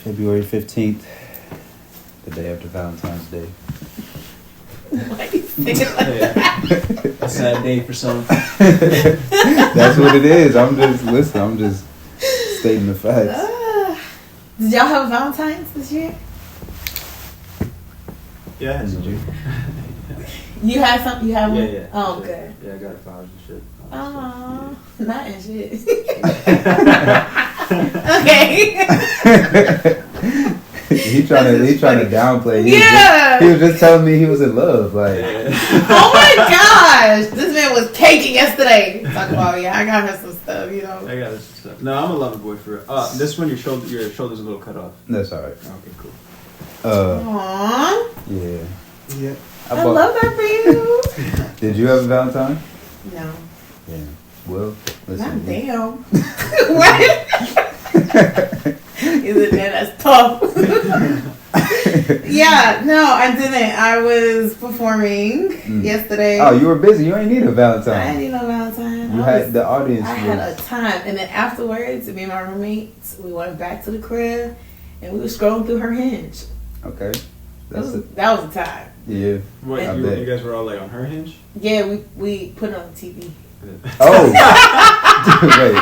February 15th, the day after Valentine's Day. Why you say it like that? A sad day for some. That's what it is. I'm just stating the facts. Did y'all have a Valentine's this year? Yeah, I Did you? You had something? You had one? Yeah. Oh, good. Yeah, I got flowers and shit. Aw, not and shit. Okay. he trying to downplay. He was just telling me he was in love. Like, oh my gosh, this man was caking yesterday. Talk about I got her some stuff, you know. I got some stuff. No, I'm a lover boy for real. This one, your shoulder's a little cut off. That's all right. Okay, cool. Aww. Yeah. Yeah. I love that for you. Did you have a Valentine? No. Yeah. Well, listen. God damn. What? Is it that? That's tough. Yeah, no, I didn't. I was performing yesterday. Oh, you were busy. You ain't need a Valentine. I didn't need no Valentine. You had the audience. I had a time. And then afterwards, me and my roommates, we went back to the crib and we were scrolling through her Hinge. Okay. That was a time. Yeah. What, you guys were all like on her Hinge? Yeah, we put it on the TV. Oh. Wait.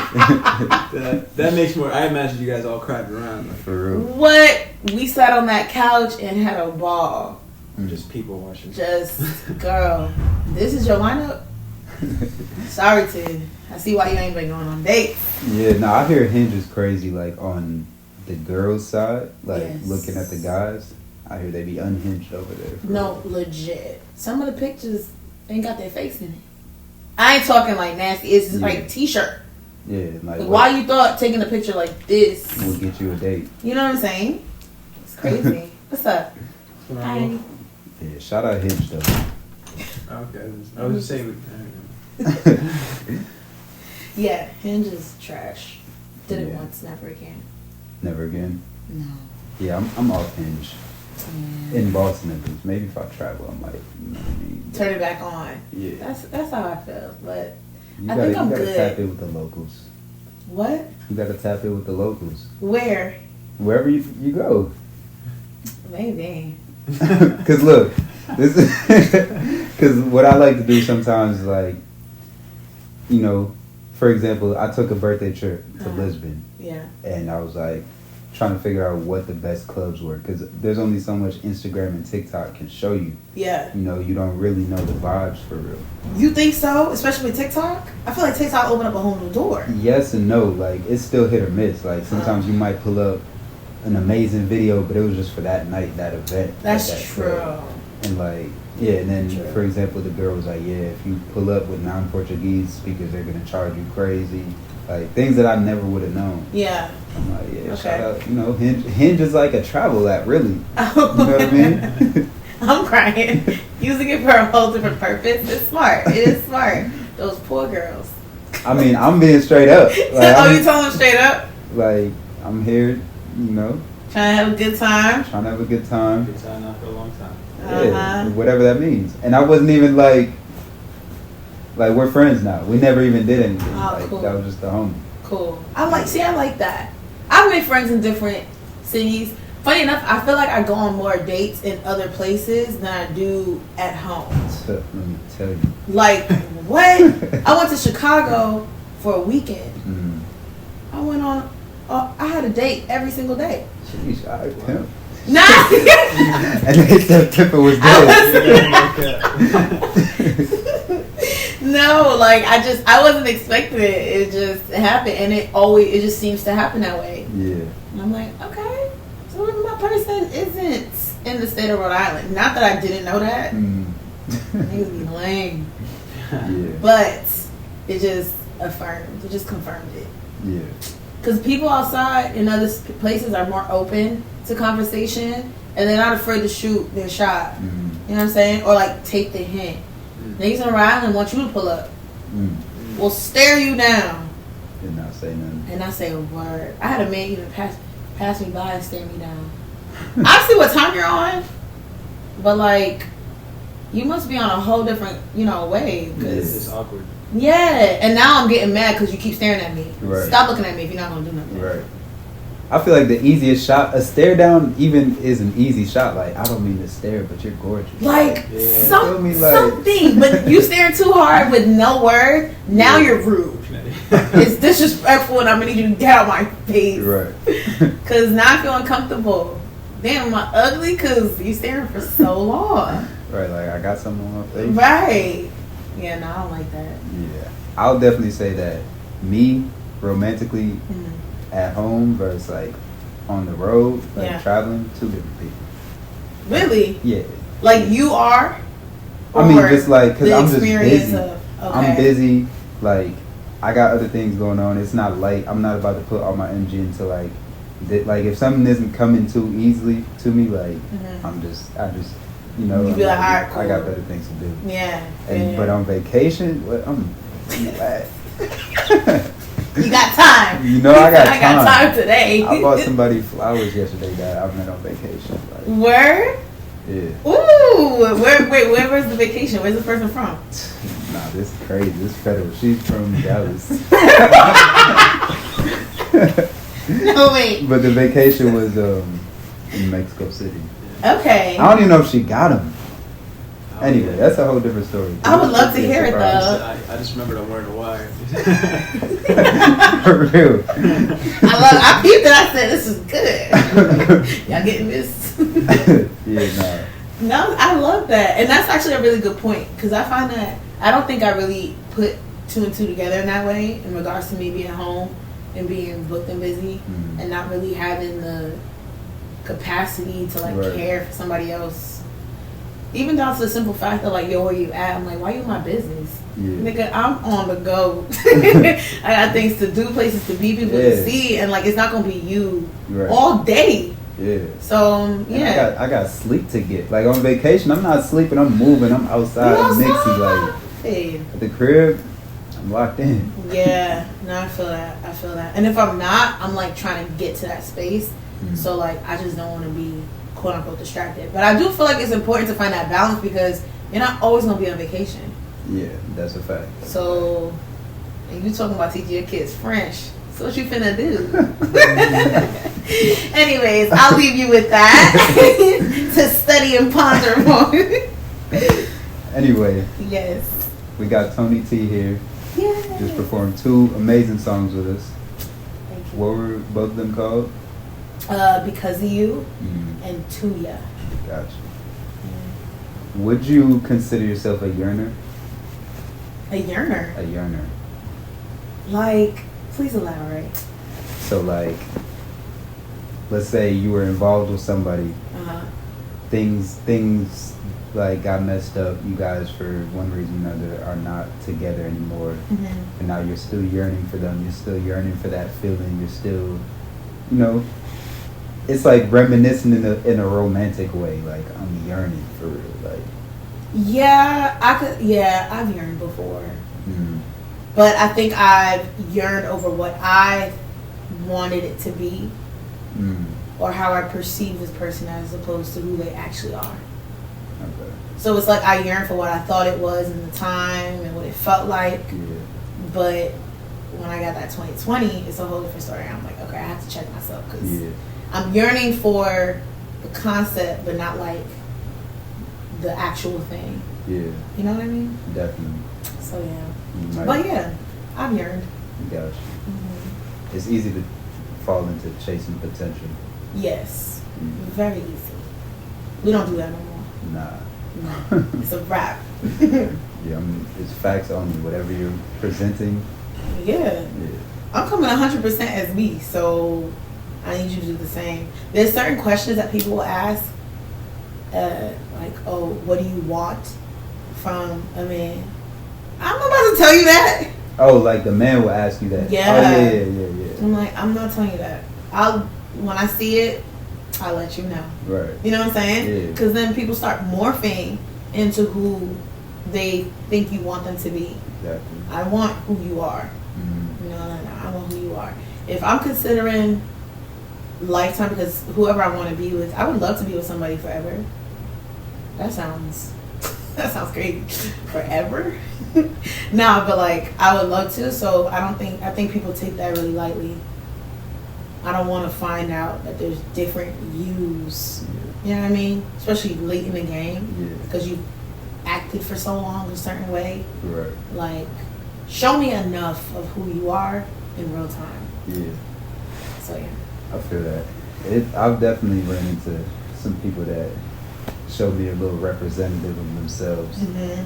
that makes more. I imagine you guys all crowded around. Like, for real. What? We sat on that couch and had a ball. Just people watching. Just, girl, this is your lineup? Sorry, T. I see why you ain't been going on dates. Yeah, no, I hear Hinge is crazy, like, on the girls' side, like, looking at the guys. I hear they be unhinged over there. No, legit. Some of the pictures ain't got their face in it. I ain't talking like nasty. It's just like a t-shirt. Yeah, like why you thought taking a picture like this will get you a date? You know what I'm saying? It's crazy. What's up? Hi. Yeah, shout out Hinge though. Okay, I was just saying. Yeah, Hinge is trash. Did it once, never again. Never again. No. Yeah, I'm off Hinge. Yeah. In Boston, at least. Maybe if I travel, I might. You know what I mean? Turn it back on. Yeah. That's how I feel, but you I think I'm you good. gotta tap in with the locals. What? You gotta tap in with the locals. Where? Wherever you go. Maybe. Cause look, this is because what I like to do sometimes is like, you know, for example, I took a birthday trip to Lisbon. Yeah. And I was like trying to figure out what the best clubs were because there's only so much Instagram and TikTok can show you. Yeah. You know, you don't really know the vibes for real. You think so? Especially with TikTok? I feel like TikTok opened up a whole new door. Yes and no. Like, it's still hit or miss. Like, sometimes you might pull up an amazing video, but it was just for that night, that event. That's that true. club. And like, yeah, and then for example, the girl was like, yeah, if you pull up with non-Portuguese speakers, they're going to charge you crazy. Like, things that I never would have known. Yeah. I'm like, yeah, shout out, you know, Hinge is like a travel app, really. You know what I mean? I'm crying. Using it for a whole different purpose. It's smart. It is smart. Those poor girls. I mean, I'm being straight up. Like, you telling them straight up? Like, I'm here, you know. Trying to have a good time. Trying to have a good time. Good time now for a long time. Yeah, whatever that means. And I wasn't even like we're friends now. We never even did anything. Cool. That was just the homie. Cool. I like that. I've made friends in different cities. Funny enough, I feel like I go on more dates in other places than I do at home. Let me tell you. Like, what? I went to Chicago for a weekend. Mm. I went on, I had a date every single day. Sheesh, I pimp. Nah! And they said Pippa was dead. No, like, I wasn't expecting it. It just happened. And it just seems to happen that way. Yeah. And I'm like, okay. So my person isn't in the state of Rhode Island. Not that I didn't know that. Niggas be lame. Yeah. But it just affirmed. It just confirmed it. Yeah. Because people outside in other places are more open to conversation. And they're not afraid to shoot their shot. You know what I'm saying? Or like take the hint. Niggas in Rhode Island want you to pull up. Will stare you down. And not say nothing. And not say a word. I had a man even pass me by and stare me down. I see what time you're on, but like, you must be on a whole different, wave. This is awkward. Yeah, and now I'm getting mad because you keep staring at me. Right. Stop looking at me if you're not gonna do nothing. Right. I feel like the easiest shot, a stare down even is an easy shot. Like, I don't mean to stare, but you're gorgeous. Like, Feel me, like- something. But you staring too hard with no word, now you're rude. It's disrespectful and I'm going to need you to get out my face. Right. Because now I feel uncomfortable. Damn, am I ugly? Because you staring for so long. Right, like, I got something on my face. Right. Yeah, no, I don't like that. Yeah. I'll definitely say that me, romantically, at home versus, like, on the road, like, traveling, two different people. Really? Yeah. Like you are? I mean, just like, because the I'm just experience busy. of- I'm busy. Like, I got other things going on. It's not like, I'm not about to put all my energy into, like, like, if something isn't coming too easily to me, like, I just, you know, You be like, alright, I cool. got better things to do. Yeah. And, But on vacation, I'm glad. You got time. You know, I got time. I got time today. I bought somebody flowers yesterday that I met on vacation. Like, Where? yeah. Ooh. Where was the vacation? Where's the person from? Nah, this is crazy. This is federal. She's from Dallas. No, wait. But the vacation was in Mexico City. Okay. I don't even know if she got them. Anyway, that's a whole different story. I would love to hear it, Surprise. though. I just remembered I'm wearing a wire. For real. I peeped it. I said, this is good. Y'all getting this? Yeah, No, I love that. And that's actually a really good point. Because I find that, I don't think I really put two and two together in that way. In regards to me being home and being booked and busy. And not really having the capacity to, like, care for somebody else. Even down to the simple fact of, like, yo, where you at? I'm like, why you in my business? Yeah. Nigga, I'm on the go. I got things to do, places to be, people to see, and, like, it's not gonna be you all day. Yeah. So, yeah. I got sleep to get. Like, on vacation, I'm not sleeping. I'm moving. I'm outside. I'm mixing. Like, at the crib, I'm locked in. Yeah. No, I feel that. And if I'm not, I'm, like, trying to get to that space. So, like, I just don't want to be quote unquote distracted. But I do feel like it's important to find that balance because you're not always gonna be on vacation. Yeah, that's a fact. So, and you talking about teaching your kids French. So what you finna do? Anyways, I'll leave you with that to study and ponder more. Anyway. Yes. We got Toni T here. Yeah. Just performed 2 amazing songs with us. Thank you. What were both of them called? Because of You and Tuya. Gotcha. Would you consider yourself a yearner? A yearner? A yearner. Like, please elaborate. So, like, let's say you were involved with somebody. Things like got messed up. You guys, for one reason or another, are not together anymore. And now you're still yearning for them. You're still yearning for that feeling. You're still, you know, it's like reminiscing in a romantic way. Like, I'm yearning for real. Like, yeah, I've yearned before. But I think I've yearned over what I wanted it to be. Or how I perceive this person as opposed to who they actually are. Okay. So it's like I yearn for what I thought it was in the time and what it felt like. But when I got that 2020, it's a whole different story. I'm like, okay, I have to check myself because I'm yearning for the concept, but not like the actual thing. Yeah. You know what I mean? Definitely. So yeah. But yeah, I've yearned. Gotcha. It's easy to fall into chasing potential. Yes. Very easy. We don't do that no more. Nah. No. It's a wrap. It's facts only. Whatever you're presenting. Yeah. I'm coming 100% as me, so I need you to do the same. There's certain questions that people will ask, like, oh, what do you want from a man? I'm not about to tell you that. Oh, like the man will ask you that. Yeah. Oh, yeah. I'm like, I'm not telling you that. When I see it, I'll let you know. Right. You know what I'm saying? Yeah. Because then people start morphing into who they think you want them to be. Exactly. I want who you are. No. I want who you are. If I'm considering lifetime, because whoever I want to be with, I would love to be with somebody forever. That sounds crazy. Forever? Nah, but like I would love to. So I think people take that really lightly. I don't want to find out that there's different views. You know what I mean? Especially late in the game, because you acted for so long a certain way. Right. Like, show me enough of who you are in real time. Yeah. So yeah. I feel that. I've definitely run into some people that show me a little representative of themselves. Mm-hmm.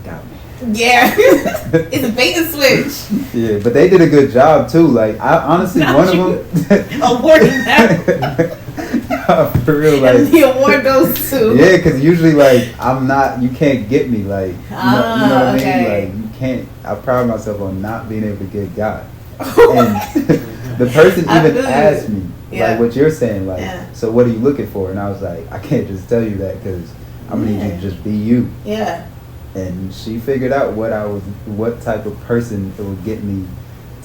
Got me. Yeah. It's a bait and switch. Yeah, but they did a good job too. Like, I honestly, one of them awarding that. For real, like, and the award goes to. Yeah, because usually, like, you can't get me, like, you know what I mean? Like, you can't. I pride myself on not being able to get God. And the person even asked me, like, what you're saying, like, so what are you looking for? And I was like, I can't just tell you that because I'm gonna need you to just be you. Yeah. And she figured out what type of person it would get me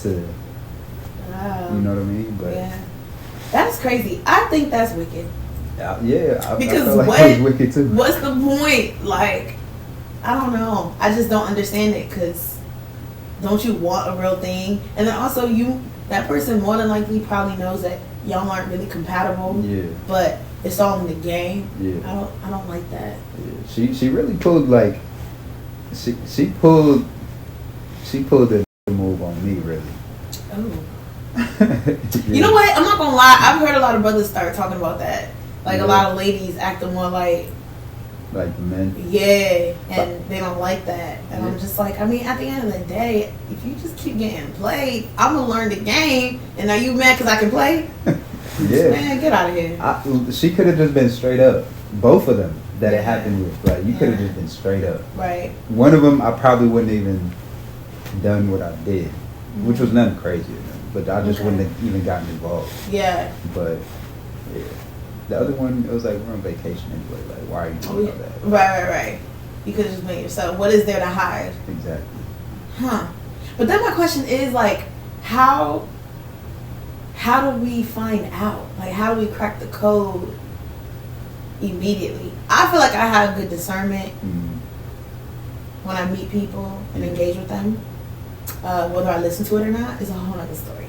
to, you know what I mean? But yeah. That's crazy. I think that's wicked. Yeah, because I feel like that was wicked too. What's the point? Like, I don't know. I just don't understand it because don't you want a real thing? And then also that person more than likely probably knows that y'all aren't really compatible. Yeah. But it's all in the game. Yeah. I don't like that. Yeah. She really pulled like she pulled the move on me really. Oh. You know what? I'm not gonna lie. I've heard a lot of brothers start talking about that. Like a lot of ladies acting more like the men. Yeah, and they don't like that. And I'm just like, I mean, at the end of the day, if you just keep getting played, I'm gonna learn the game. And are you mad because I can play? Yeah. Man, get out of here. She could have just been straight up. Both of them that it happened with. Like, you could have just been straight up. Right. One of them, I probably wouldn't even done what I did, which was nothing crazy. But I just wouldn't have even gotten involved. Yeah. But, yeah. The other one, it was like, we're on vacation anyway. Like, why are you doing all that? Right. You could have just made yourself. What is there to hide? Exactly. Huh. But then my question is, like, how do we find out? Like, how do we crack the code immediately? I feel like I have good discernment when I meet people and engage with them. Whether I listen to it or not is a whole other story.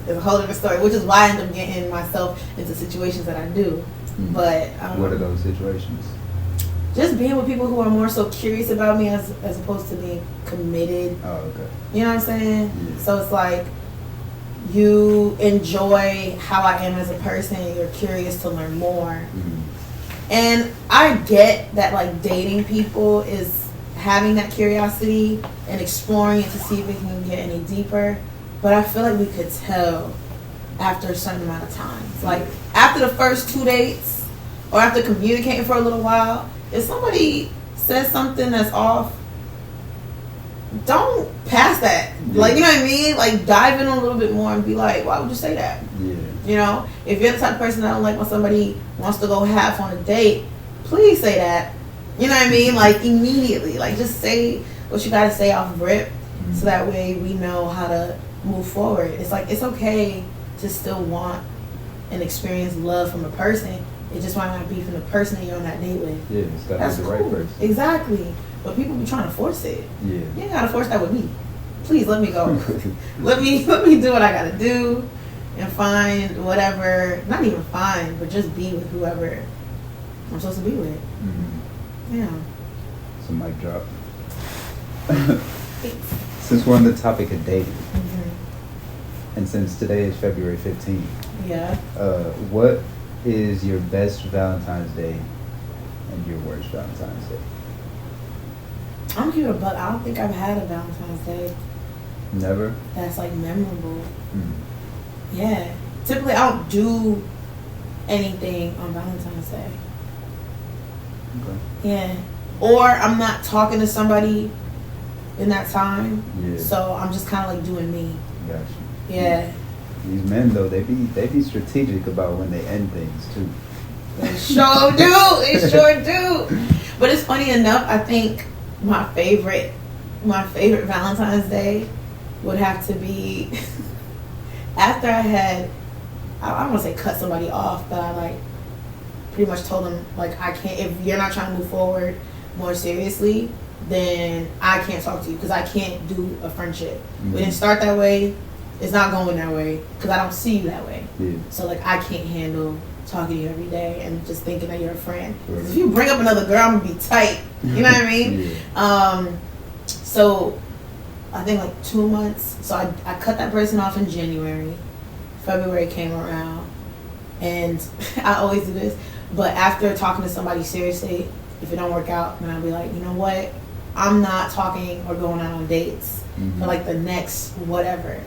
It's a whole other story, which is why I end up getting myself into situations that I do. But what are those situations? Just being with people who are more so curious about me as opposed to being committed. Oh, okay. You know what I'm saying? Yeah. So it's like you enjoy how I am as a person. You're curious to learn more. And I get that, like, dating people is having that curiosity and exploring it to see if it can get any deeper. But I feel like we could tell after a certain amount of time. Like, after the first 2 dates or after communicating for a little while, if somebody says something that's off, don't pass that. Yeah. Like, you know what I mean? Like, dive in a little bit more and be like, why would you say that? Yeah. You know, if you're the type of person that don't like when somebody wants to go half on a date, please say that. You know what I mean? Like, immediately. Like, just say what you got to say off rip so that way we know how to move forward. It's like, it's okay to still want and experience love from a person. It just might not be from the person that you're on that date with. Yeah, it's got to be the right person. Exactly. But people be trying to force it. Yeah. You ain't got to force that with me. Please let me go. let me do what I got to do and find whatever, not even find, but just be with whoever I'm supposed to be with. Yeah. So mic drop. Since we're on the topic of dating, and since today is February 15th, what is your best Valentine's Day and your worst Valentine's Day? I'm cute, but I don't think I've had a Valentine's Day. Never? That's like memorable. Yeah. Typically, I don't do anything on Valentine's Day. Okay. Yeah. Or I'm not talking to somebody in that time. Yeah. So I'm just kind of like doing me. Gotcha. Yeah. These men though, they be strategic about when they end things too. They sure do. They sure do. But it's funny enough, I think my favorite Valentine's Day would have to be after I had, I don't want to say cut somebody off, but I like pretty much told them, like, I can't, if you're not trying to move forward more seriously, then I can't talk to you because I can't do a friendship. We didn't start that way, it's not going that way because I don't see you that way. Yeah. So like I can't handle talking to you every day and just thinking that you're a friend. Right. If you bring up another girl, I'm gonna be tight. You know what I mean? Yeah. So I think like 2 months. So I cut that person off in January. February came around, and I always do this. But after talking to somebody seriously, if it don't work out, then I'll be like, you know what? I'm not talking or going out on dates for like the next whatever.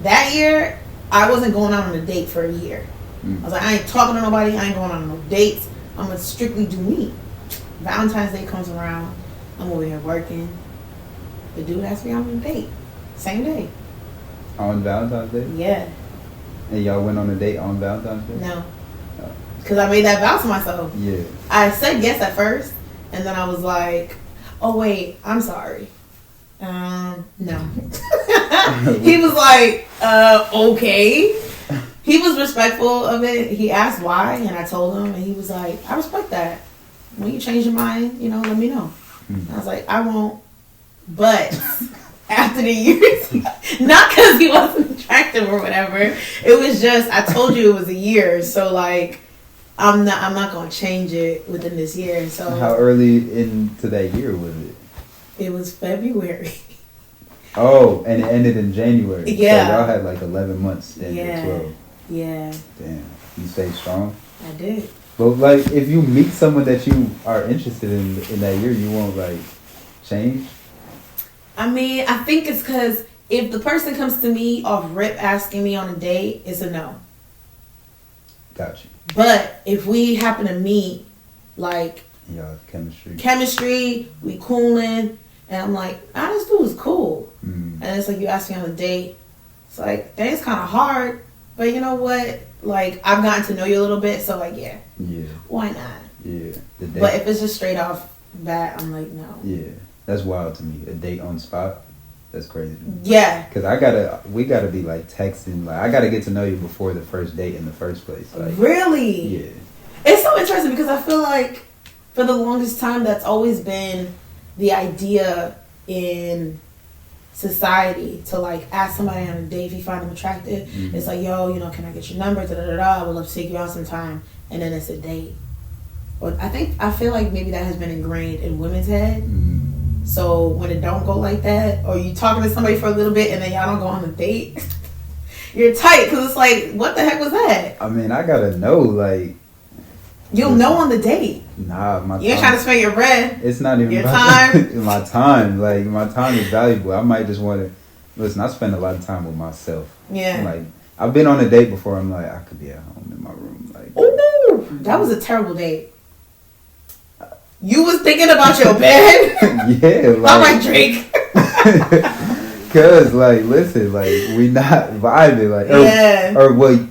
That year, I wasn't going out on a date for a year. I was like, I ain't talking to nobody. I ain't going on no dates. I'm going to strictly do me. Valentine's Day comes around. I'm over here working. The dude asked me out on a date. Same day. On Valentine's Day? Yeah. And y'all went on a date on Valentine's Day? No. Because I made that vow to myself. Yeah. I said yes at first. And then I was like, oh, wait, I'm sorry. No. He was like, okay. He was respectful of it. He asked why, and I told him, and he was like, I respect that. When you change your mind, let me know. I was like, I won't. But after the years, not because he wasn't attractive or whatever, it was just, I told you it was a year, so like, I'm not going to change it within this year. So how early into that year was it? It was February. Oh, and it ended in January. Yeah. So y'all had like 11 months and 12. Yeah. Damn. You stayed strong? I did. But like, if you meet someone that you are interested in that year, you won't like change? I mean, I think it's because if the person comes to me off rip asking me on a date, it's a no. Gotcha. But if we happen to meet, like... Yeah, chemistry. Chemistry, we cooling, and I'm like, this dude is cool. Mm. And it's like, you ask me on a date. It's like, that is kind of hard, but you know what? Like, I've gotten to know you a little bit, so like, yeah. Yeah. Why not? Yeah. But if it's just straight off bat, I'm like, no. Yeah. That's wild to me. A date on spot? That's crazy. Yeah. Because we gotta be like texting. Like, I gotta get to know you before the first date in the first place. Like, really? Yeah. It's so interesting because I feel like for the longest time that's always been the idea in society to like ask somebody on a date if you find them attractive. Mm-hmm. It's like, yo, can I get your number? I would love to take you out sometime. And then it's a date. But I feel like maybe that has been ingrained in women's head. Mm-hmm. So when it don't go like that, or you talking to somebody for a little bit and then y'all don't go on a date, you're tight because it's like, what the heck was that? I mean, I gotta know, like... You'll know on the date. Nah, my time. You ain't trying to spend your bread. It's not even your time. My time. Like, my time is valuable. I might just want to... Listen, I spend a lot of time with myself. Yeah. Like, I've been on a date before. I'm like, I could be at home in my room. Like, ooh, that was a terrible date. You was thinking about your bed? Yeah. Like, I might drink. Cause, like, listen, like, we not vibing. Like, yeah. Or wait.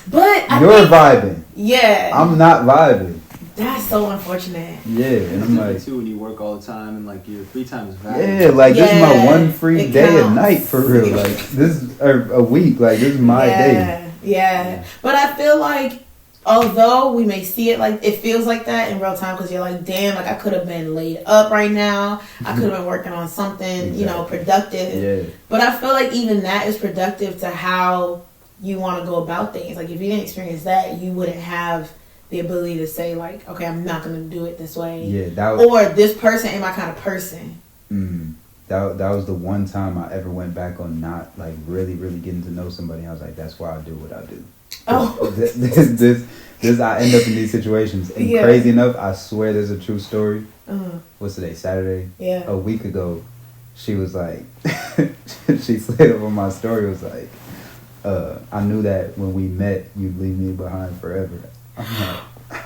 But you're vibing. Yeah. I'm not vibing. That's so unfortunate. Yeah, and I'm like... too, when you work all the time and, like, your free time is valuable. Yeah, like, this is my one free day at night, for real. Like, this is a week. Like, this is my day. Yeah. But I feel like, although we may see it like, it feels like that in real time because you're like, damn, like, I could have been laid up right now. I could have been working on something, productive. Yeah. But I feel like even that is productive to how you want to go about things. Like, if you didn't experience that, you wouldn't have the ability to say, like, okay, I'm not going to do it this way. Yeah, or this person ain't my kind of person. That was the one time I ever went back on not, like, really, really getting to know somebody. I was like, that's why I do what I do. Oh. This I end up in these situations. And crazy enough, I swear there's a true story. What's today, Saturday? Yeah. A week ago, she was like, she slid up on my story, was like, I knew that when we met, you'd leave me behind forever.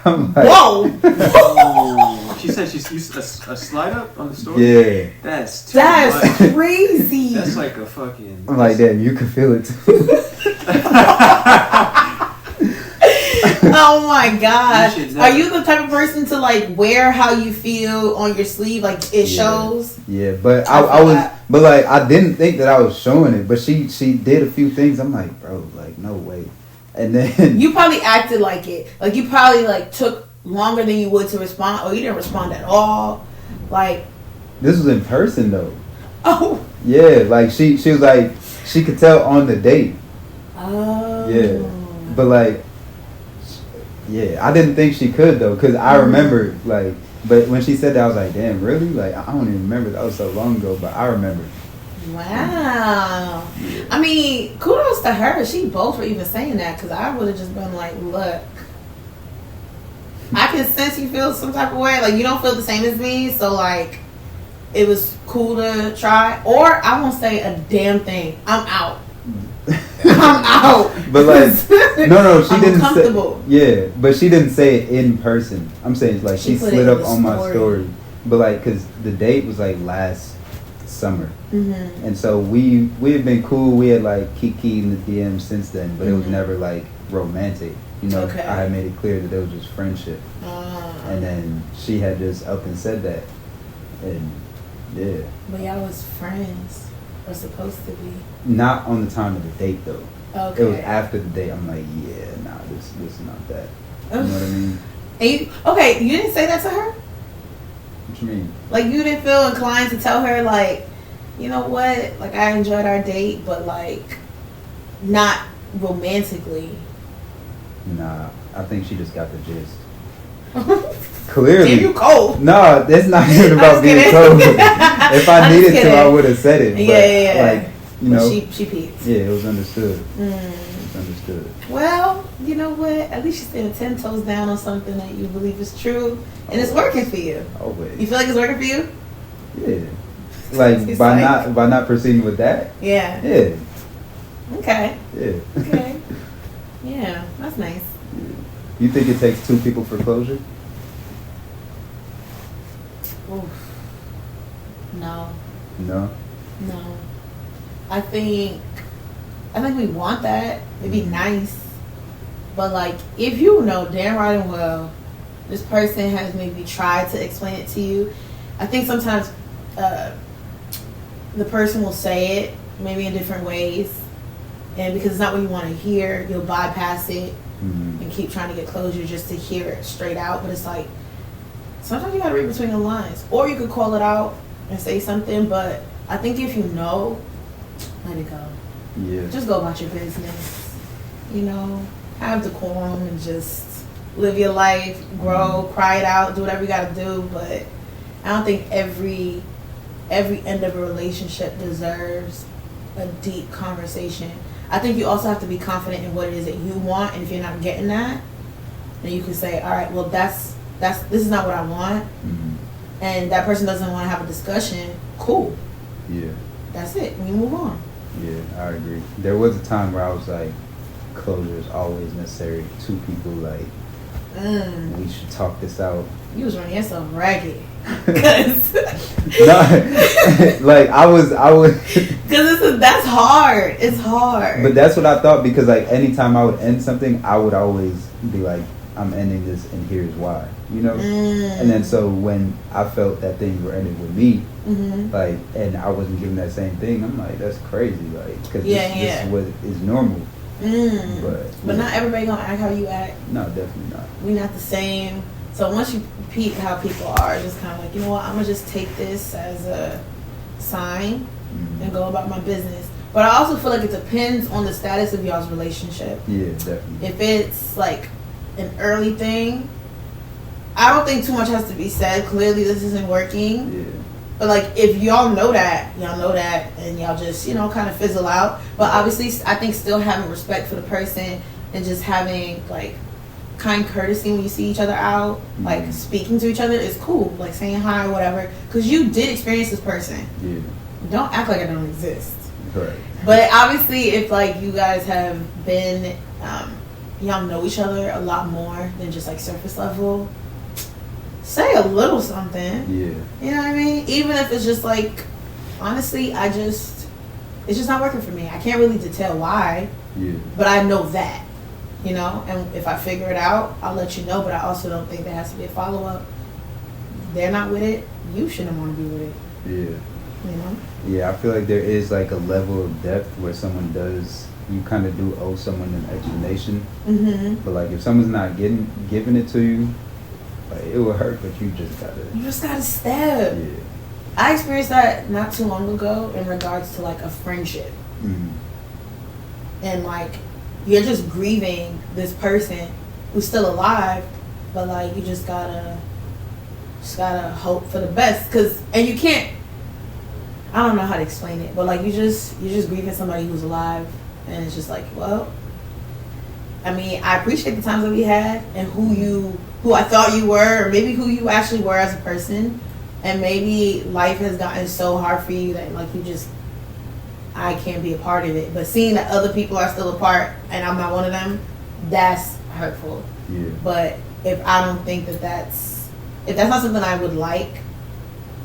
I'm like whoa! Oh, she said she's used a slide up on the story? Yeah. That's much. Crazy. That's like a fucking... I'm like, damn, you can feel it too. Oh my gosh. Are you the type of person to like wear how you feel on your sleeve? Like it shows? Yeah, but I was, but like I didn't think that I was showing it, but she did a few things. I'm like, bro, like no way. And then you probably acted like it. Like you probably like took longer than you would to respond, or you didn't respond at all. Like this was in person though. Oh. Yeah, like she was like, she could tell on the date. Oh. Yeah. But like, yeah, I didn't think she could though, because I remember like, but when she said that, I was like, damn, really? Like, I don't even remember. That was so long ago, but I remember. Wow. Yeah. I mean, kudos to her. She both were even saying that, because I would have just been like, look, I can sense you feel some type of way. Like, you don't feel the same as me, so like, it was cool to try. Or I won't say a damn thing. I'm out. I'm out. But like, no, she didn't say. Yeah, but she didn't say it in person. I'm saying like she slid up on my story. But like, cause the date was like last summer, and so we had been cool. We had like kiki in the DM since then, but it was never like romantic. You know, I had made it clear that it was just friendship, and then she had just up and said that, and yeah. But y'all was friends. Or supposed to be. Not on the time of the date though. Okay. It was after the date. I'm like, yeah, nah, this is not that. You know what I mean? And you didn't say that to her? What you mean? Like, you didn't feel inclined to tell her, like, you know what? Like, I enjoyed our date, but like, not romantically. Nah, I think she just got the gist. Clearly. Damn, you cold. No, it's not even about being cold. If I needed to, I would have said it. But yeah. Like, you know. She peeped. Yeah, it was understood. It was understood. Well, you know what? At least you're standing 10 toes down on something that you believe is true. And it's working for you. Always. You feel like it's working for you? Yeah. Like, by not proceeding with that? Yeah. Yeah. Okay. Yeah. Okay. Yeah, that's nice. Yeah. You think it takes two people for closure? Oof. No. No? No. I think we want that. It'd be nice. But like, if you know damn right and well this person has maybe tried to explain it to you, I think sometimes the person will say it maybe in different ways, and because it's not what you want to hear, you'll bypass it and keep trying to get closure just to hear it straight out. But it's like, sometimes you gotta read between the lines, or you could call it out and say something. But I think if you know, let it go. Yeah. Just go about your business. You know, have decorum and just live your life, grow, cry it out, do whatever you gotta do. But I don't think every end of a relationship deserves a deep conversation. I think you also have to be confident in what it is that you want, and if you're not getting that, then you can say, all right, well, this is not what I want, and that person doesn't want to have a discussion. Cool. Yeah. That's it. We move on. Yeah, I agree. There was a time where I was like, closure is always necessary. Two people, like, we should talk this out. You was running yourself ragged. Cause no, like I was. Cause that's hard. It's hard. But that's what I thought, because like anytime I would end something, I would always be like, I'm ending this, and here's why. You know. And then so when I felt that things were ending with me, like, and I wasn't giving that same thing, I'm like, that's crazy, like, because this is what is normal. But not everybody gonna act how you act. No, definitely not. We not the same. So once you peep how people are, just kind of like, you know what, I'm gonna just take this as a sign and go about my business. But I also feel like it depends on the status of y'all's relationship. Yeah, definitely. If it's like an early thing, I don't think too much has to be said. Clearly this isn't working. Yeah. But like, if y'all know that, and y'all just, you know, kind of fizzle out. But obviously, I think still having respect for the person and just having like kind courtesy when you see each other out, like speaking to each other is cool, like saying hi or whatever, because you did experience this person. Yeah. Don't act like I don't exist. Correct. But obviously, if like you guys have been, y'all know each other a lot more than just like surface level, say a little something. Yeah. You know what I mean? Even if it's just like, honestly, it's just not working for me. I can't really detail why. Yeah. But I know that. You know, and if I figure it out, I'll let you know. But I also don't think there has to be a follow-up. They're not with it. You shouldn't want to be with it. Yeah. You know? Yeah, I feel like there is like a level of depth where someone does, you kind of do owe someone an explanation. But like if someone's not giving it to you, like it will hurt, but you just gotta step. Yeah. I experienced that not too long ago in regards to like a friendship. And like, you're just grieving this person who's still alive, but like, you just gotta hope for the best. And you can't, I don't know how to explain it, but like, you're just grieving somebody who's alive, and it's just like, well, I mean, I appreciate the times that we had and who I thought you were, or maybe who you actually were as a person. And maybe life has gotten so hard for you that like I can't be a part of it. But seeing that other people are still a part and I'm not one of them, that's hurtful. Yeah. But if I don't think if that's not something I would like,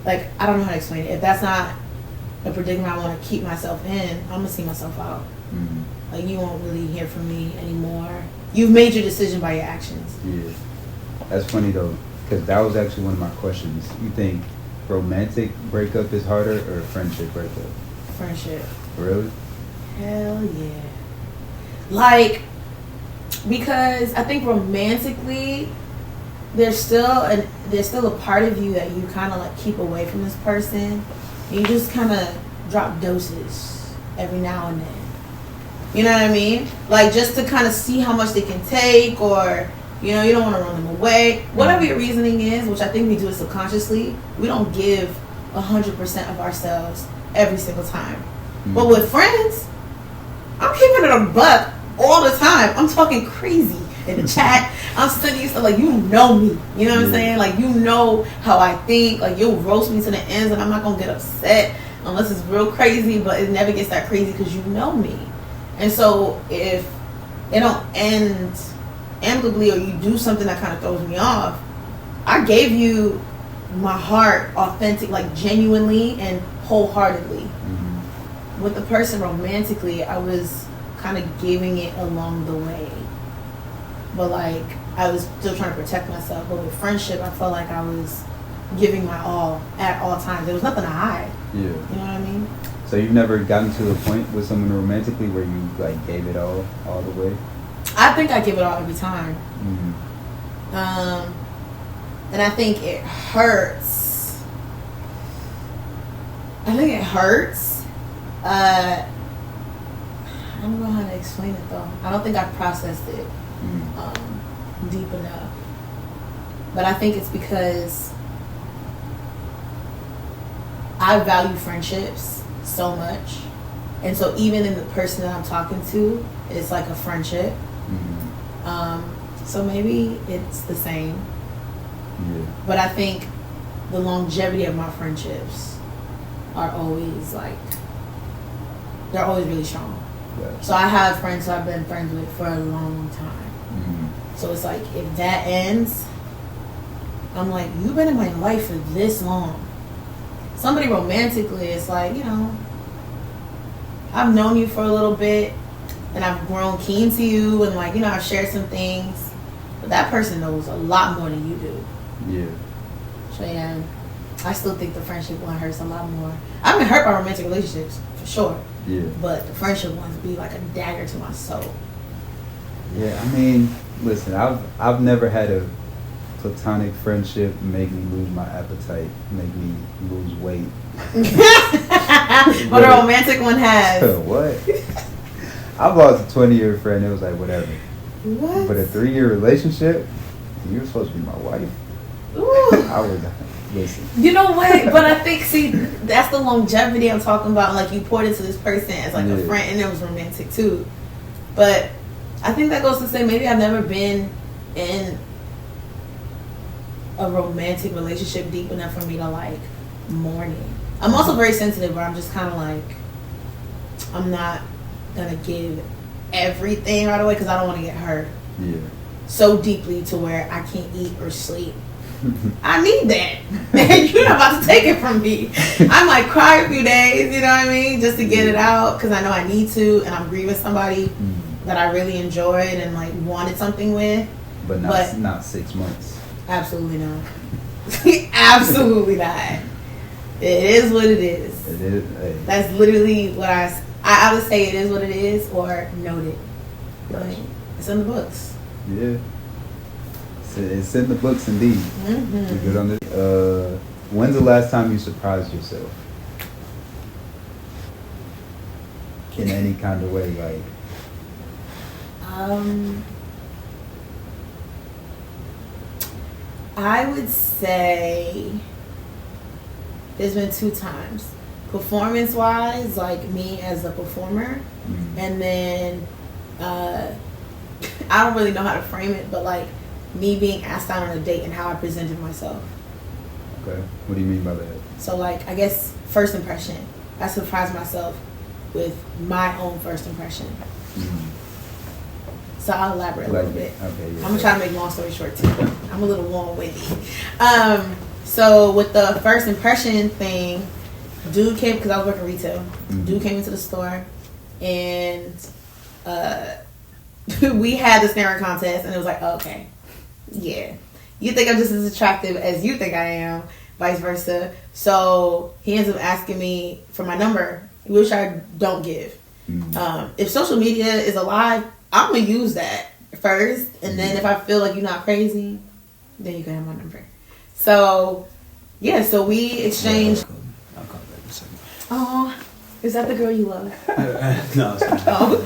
I don't know how to explain it. If that's not a predicament I want to keep myself in, I'm gonna see myself out. Like, you won't really hear from me anymore. You've made your decision by your actions. Yeah. That's funny though, because that was actually one of my questions. You think romantic breakup is harder or friendship breakup? Friendship. Really? Hell yeah. Like, because I think romantically, there's still a part of you that you kind of like keep away from this person. And you just kind of drop doses every now and then. You know what I mean? Like, just to kind of see how much they can take, or, you know, you don't want to run them away. Whatever your reasoning is, which I think we do it subconsciously, we don't give 100% of ourselves every single time. But with friends, I'm keeping it a buck all the time. I'm talking crazy in the chat. I'm sending you stuff like, you know me. You know what I'm saying? Like, you know how I think. Like, you'll roast me to the ends, and I'm not going to get upset unless it's real crazy, but it never gets that crazy because you know me. And so if it don't end amicably, or you do something that kind of throws me off, I gave you my heart authentic, like genuinely and wholeheartedly. With the person romantically, I was kind of giving it along the way, but like, I was still trying to protect myself. But with friendship, I felt like I was giving my all at all times. There was nothing to hide. Yeah. You know what I mean? So you've never gotten to the point with someone romantically where you like gave it all the way? I think I give it all every time. And I think it hurts. I don't know how to explain it though. I don't think I've processed it deep enough. But I think it's because I value friendships so much. And so even in the person that I'm talking to, it's like a friendship. So maybe it's the same. Yeah. But I think the longevity of my friendships are always they're always really strong. Gotcha. So I have friends who I've been friends with for a long time. So it's like, if that ends, I'm like, you've been in my life for this long. Somebody romantically, it's like, you know, I've known you for a little bit and I've grown keen to you, and like, you know, I've shared some things, but that person knows a lot more than you do. Yeah. So yeah, I still think the friendship one hurts a lot more. I've been hurt by romantic relationships for sure. Yeah. But the friendship ones be like a dagger to my soul. Yeah, I mean, listen, I've never had a platonic friendship make me lose my appetite, make me lose weight. But a romantic one has. What? I've lost a 20-year friend. It was like, whatever. What? But a 3-year relationship, you were supposed to be my wife. I was, listen. You know what? But I think, see, that's the longevity I'm talking about. Like, you poured into this person as like a friend, and it was romantic too. But I think that goes to say, maybe I've never been in a romantic relationship deep enough for me to like mourn it. I'm also very sensitive, where I'm just kind of like, I'm not gonna give everything right away because I don't want to get hurt. Yeah. So deeply to where I can't eat or sleep. I need that. And you're not about to take it from me. I might cry a few days, you know what I mean, just to get it out, because I know I need to, and I'm grieving somebody that I really enjoyed and like wanted something with. But not 6 months. Absolutely not. Absolutely not. It is what it is. It is. Hey. That's literally what I would say. It is what it is, or note it. Gotcha. Like, it's in the books. Yeah. It's in the books indeed. We're good on this. When's the last time you surprised yourself? in any kind of way, like? I would say there's been 2 times. Performance-wise, like me as a performer, and then I don't really know how to frame it, but like me being asked out on a date and how I presented myself. Okay, what do you mean by that? So like, I guess first impression. I surprised myself with my own first impression. So I'll elaborate a little bit. Okay, yeah, I'm gonna try to make long story short too. I'm a little long-winded. So with the first impression thing, dude came, because I was working retail. Dude came into the store, and we had the staring contest, and it was like, oh, okay, yeah, you think I'm just as attractive as you think I am, vice versa. So he ends up asking me for my number, which I don't give. If social media is alive, I'm gonna use that first, and then if I feel like you're not crazy, then you can have my number. So yeah, so we exchanged. I'll call back in a second. Oh, is that the girl you love? No, it's not. Oh.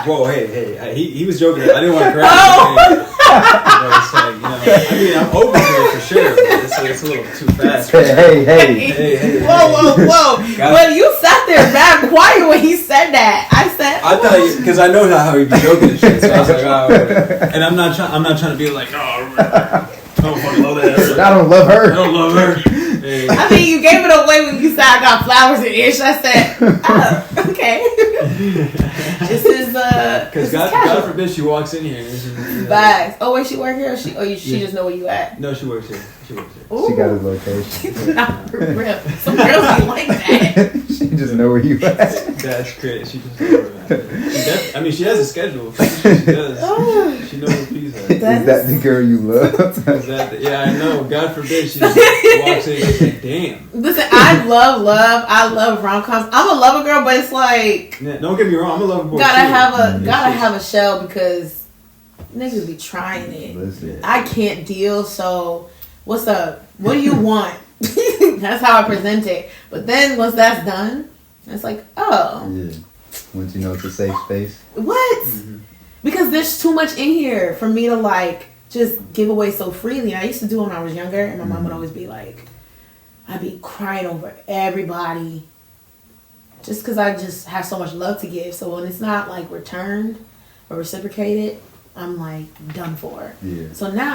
Whoa, hey, he was joking. I didn't want to correct him. It's like, I mean, I'm open to it for sure, but it's a little too fast. Hey. Whoa. Well, you sat there mad quiet when he said that. I thought, because I know how he'd be joking and shit, so I was like, oh, whatever. And I'm not trying to be like, oh, I don't fucking love that. I don't love her. I don't love her. Hey. I mean, you gave it away when you said I got flowers and ish. I said, oh, okay. This is because God forbid she walks in here. Bags. Oh, wait, she work here? Or she just know where you at? No, she works here. Ooh. She got a location. Not for real. Some girls be like that. She just know where you at. That's great. She just know where I'm at. She has a schedule. She does. She knows where peas are. Is that the girl you love? Yeah, I know. God forbid she just walks in and she's like, damn. Listen, I love rom-coms. I'm a lover girl, but it's like, yeah, don't get me wrong, I'm a lover boy. Gotta have a shell, because niggas be trying it. Listen. I can't deal, so what's up? What do you want? That's how I present it. But then once that's done, it's like, oh. Yeah. Once you know it's a safe space. What? Because there's too much in here for me to like just give away so freely. And I used to do it when I was younger, and my mom would always be like, I'd be crying over everybody just because I just have so much love to give. So when it's not like returned or reciprocated, I'm like done for. Yeah. So now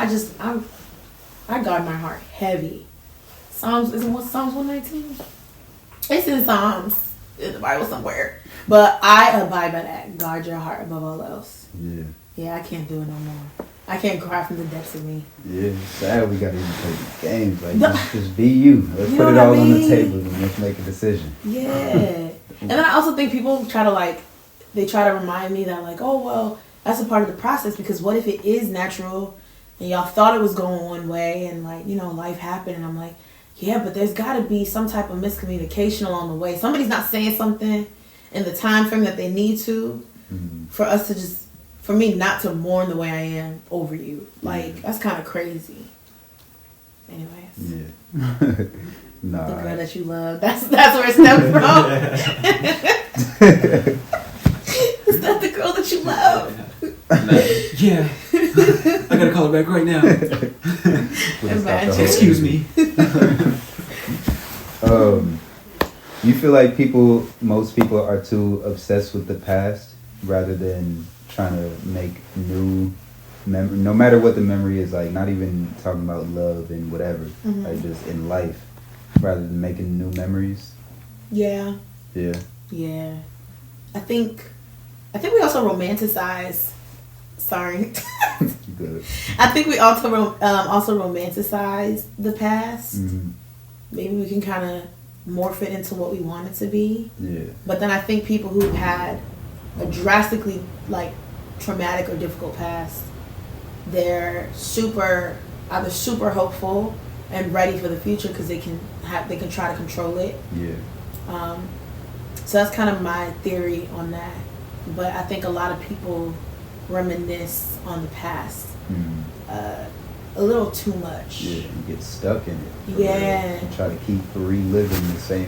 I guard my heart heavy. Psalms 119? It's in Psalms in the Bible somewhere. But I abide by that. Guard your heart above all else. Yeah. Yeah, I can't do it no more. I can't cry from the depths of me. Yeah, sad we gotta even play the games. Like, just be you. Let's You put know it all what I on the mean? table and let's make a decision. Yeah. And then I also think people try to remind me that like, oh, well, that's a part of the process, because what if it is natural and y'all thought it was going one way and like, life happened, and I'm like, yeah, but there's got to be some type of miscommunication along the way. Somebody's not saying something in the time frame that they need to for us to just, for me not to mourn the way I am over you. Like, that's kind of crazy. Anyways. Yeah. Nah. The girl that you love. That's where it stemmed from. Is that the girl that you love? Yeah. I gotta call her back right now. Imagine. Excuse me. You feel like most people are too obsessed with the past rather than trying to make new memory, no matter what the memory is, like not even talking about love and whatever, like just in life, rather than making new memories. Yeah. I think we also romanticize. Sorry. Good. I think we also romanticize the past. Maybe we can kind of morph it into what we want it to be. Yeah. But then I think people who had a drastically like traumatic or difficult past, they're either super hopeful and ready for the future because they can try to control it. Yeah. So that's kind of my theory on that. But I think a lot of people reminisce on the past a little too much. Yeah, you get stuck in it. Yeah. And try to keep reliving the same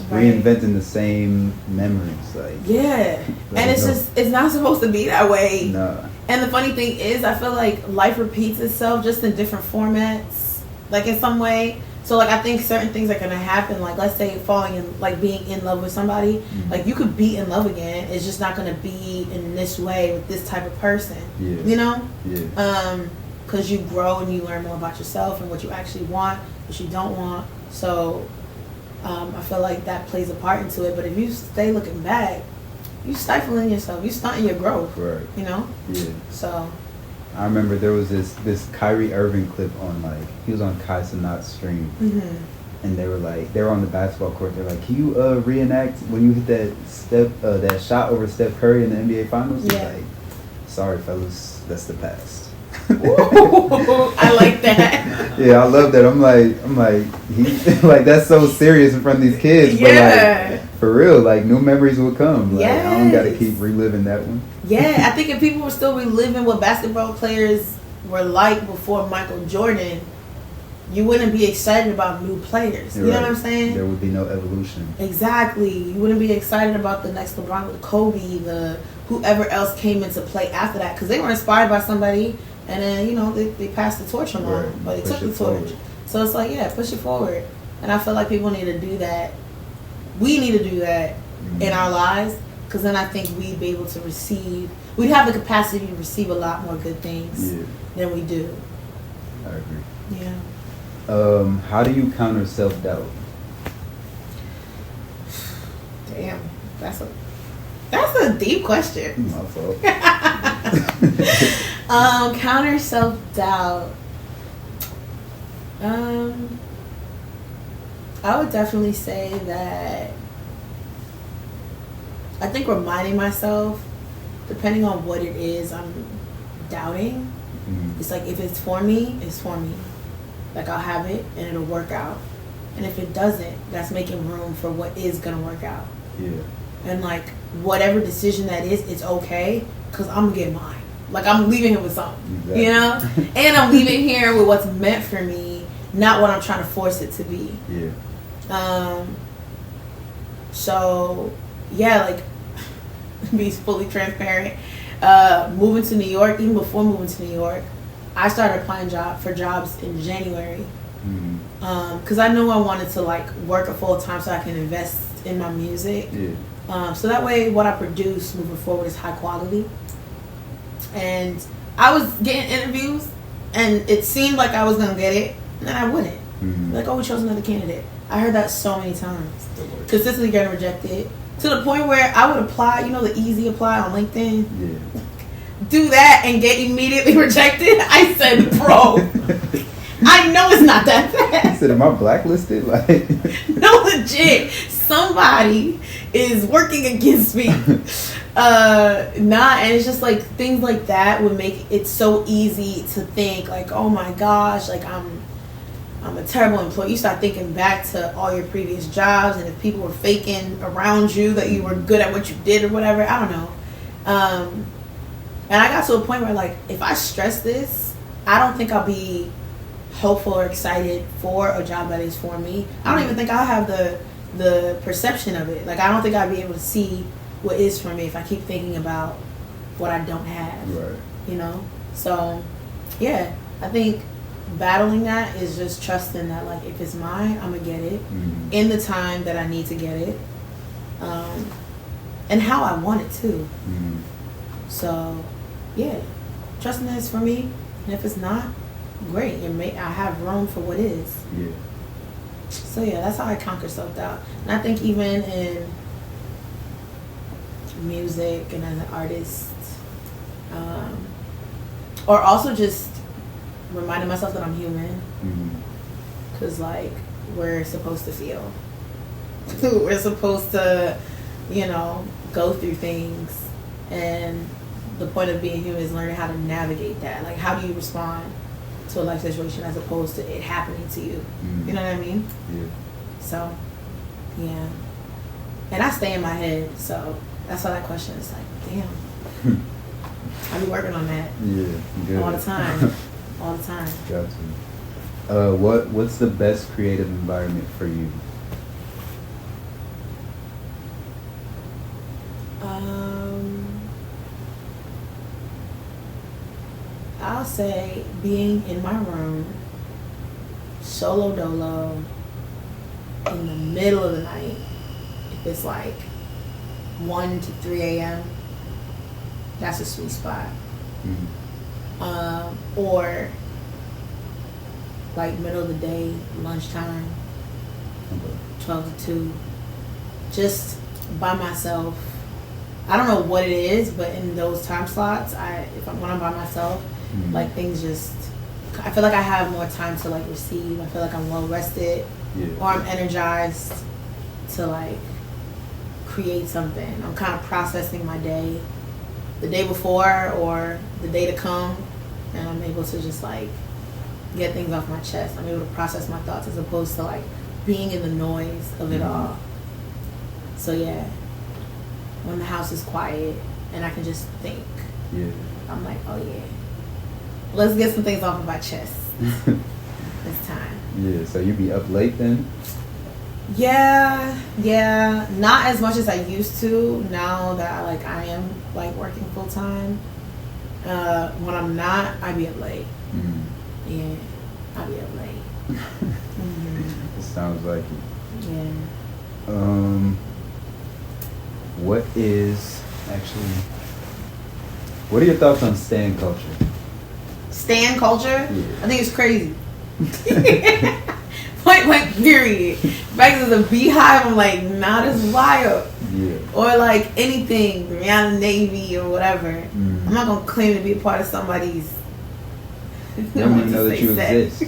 reinventing the same memories. Like, yeah, and it's not supposed to be that way. No. And the funny thing is, I feel like life repeats itself just in different formats, like in some way. So like I think certain things are gonna happen. Like let's say falling in, like being in love with somebody. Mm-hmm. Like you could be in love again. It's just not gonna be in this way with this type of person. Yeah. You know. Yeah. Because you grow and you learn more about yourself and what you actually want, what you don't want. So I feel like that plays a part into it. But if you stay looking back, you stifling yourself. You stunting your growth. Right. You know. Yeah. So. I remember there was this Kyrie Irving clip on, like, he was on Kai Cenat's stream, mm-hmm. and they were on the basketball court. They're like, "Can you reenact when you hit that shot over Steph Curry in the NBA Finals?" Yeah. Like, sorry, fellas, that's the past. Ooh, I like that. Yeah, I love that. I'm like he like that's so serious in front of these kids, yeah. But like for real, like new memories will come. Like yes. I don't gotta keep reliving that one. Yeah, I think if people were still reliving what basketball players were like before Michael Jordan, you wouldn't be excited about new players. You know what I'm saying? There would be no evolution. Exactly. You wouldn't be excited about the next LeBron, the Kobe, the whoever else came into play after that, because they were inspired by somebody, and then they passed the torch along, right. But they took the torch. Forward. So it's like, yeah, push it forward. And I feel like people need to do that. We need to do that in our lives. Because then I think we'd be able to receive, we'd have the capacity to receive a lot more good things than we do. I agree. Yeah. How do you counter self-doubt? Damn, that's a deep question. My fault. Counter self-doubt. I would definitely say that I think reminding myself, depending on what it is I'm doubting, it's like if it's for me, it's for me. Like I'll have it and it'll work out. And if it doesn't, that's making room for what is going to work out. Yeah. And like whatever decision that is, it's okay because I'm going to get mine. Like I'm leaving here with something, exactly. You know? And I'm leaving here with what's meant for me, not what I'm trying to force it to be. Yeah. So, yeah, like, be fully transparent. Moving to New York, even before moving to New York, I started applying for jobs in January. Because I knew I wanted to, like, work a full time so I can invest in my music. Yeah. So that way, what I produce moving forward is high quality. And I was getting interviews, and it seemed like I was going to get it, and then I wouldn't. Like, oh, we chose another candidate. I heard that so many times. Consistently getting rejected. To the point where I would apply, the easy apply on LinkedIn. Yeah. Do that and get immediately rejected. I said, bro, I know it's not that bad. I said, am I blacklisted? Like, no, legit. Somebody is working against me. And it's just like things like that would make it so easy to think like, oh my gosh, like I'm a terrible employee. You start thinking back to all your previous jobs and if people were faking around you that you were good at what you did or whatever. I don't know. And I got to a point where like, if I stress this, I don't think I'll be hopeful or excited for a job that is for me. I don't even think I'll have the perception of it. Like, I don't think I'll be able to see what is for me if I keep thinking about what I don't have. Right. So, yeah, I think battling that is just trusting that, like, if it's mine, I'm going to get it in the time that I need to get it. And how I want it, too. So, yeah, trusting that it's for me. And if it's not, great. I have room for what is. Yeah. So, yeah, that's how I conquer self-doubt. And I think even in music and as an artist, or also just reminding myself that I'm human, because like we're supposed to feel, we're supposed to, go through things, and the point of being human is learning how to navigate that. Like, how do you respond to a life situation as opposed to it happening to you? You know what I mean? Yeah. So, yeah, and I stay in my head, so that's why that question is like, damn. I be working on that. Yeah, good. All the time. All the time. Got to. What's the best creative environment for you? I'll say being in my room, solo dolo, in the middle of the night, if it's like 1 to 3 a.m., that's a sweet spot. Or like middle of the day, lunchtime, 12 to 2, just by myself. I don't know what it is, but in those time slots, when I'm by myself, like things just, I feel like I have more time to like receive. I feel like I'm well rested, or I'm energized to like create something. I'm kind of processing my day, the day before or the day to come, and I'm able to just like get things off my chest. I'm able to process my thoughts as opposed to like being in the noise of it all. So yeah, when the house is quiet and I can just think, I'm like, oh yeah, let's get some things off of my chest. It's time. Yeah, so you be up late then? Yeah, not as much as I used to now that like I am like working full time. When I'm not, I be up late. Yeah, I be up late. It sounds like it. Yeah. What are your thoughts on stan culture? Stan culture? Yeah. I think it's crazy. Point blank, period. Back to the beehive, I'm like, not as wild. Yeah. Or like anything, Rihanna Navy or whatever. I'm not gonna claim to be a part of somebody's. They don't even know that you exist.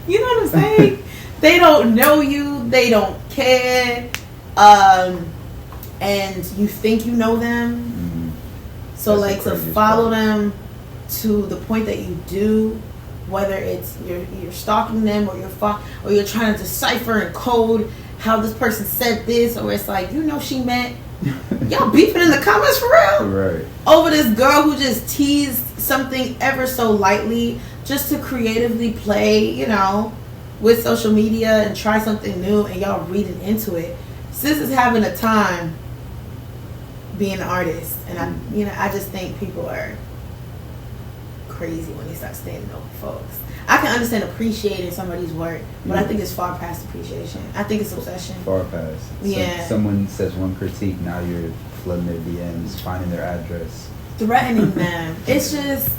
You know what I'm saying? They don't know you. They don't care. And you think you know them. So That's like to follow them to the point that you do, whether it's you're stalking them or you're trying to decipher and code how this person said this, or it's like, you know, she meant y'all beefing in the comments for real, right? Over this girl who just teased something ever so lightly just to creatively play, you know, with social media and try something new, and y'all reading into it. Sis is having a time being an artist, and I just think people are crazy when they start standing over folks. I can understand appreciating somebody's work, but I think it's far past appreciation. I think it's obsession. Far past. Yeah. Someone says one critique, now you're flooding their DMs, finding their address, threatening them. It's just,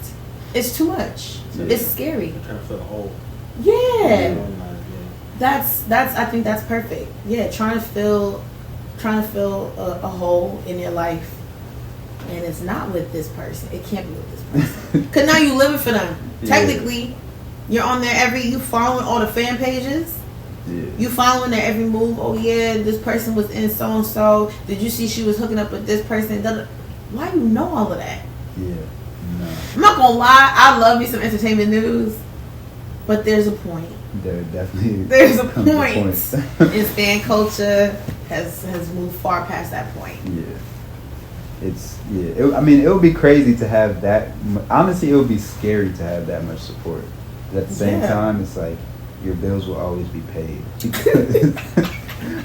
it's too much. Yeah. It's scary. You're trying to fill a hole. Yeah. That's. I think that's perfect. Yeah, trying to fill a hole in your life, and it's not with this person. It can't be with this person. Cause now you living for them. Technically, you're on there you following all the fan pages. Yeah. You following their every move. Oh yeah, this person was in so and so. Did you see she was hooking up with this person? Why you know all of that? Yeah. No. I'm not gonna lie. I love me some entertainment news, but there's a point. There's a point. And stan culture has moved far past that point. Yeah. It would be crazy to have that. Honestly, it would be scary to have that much support. But at the same time, it's like your bills will always be paid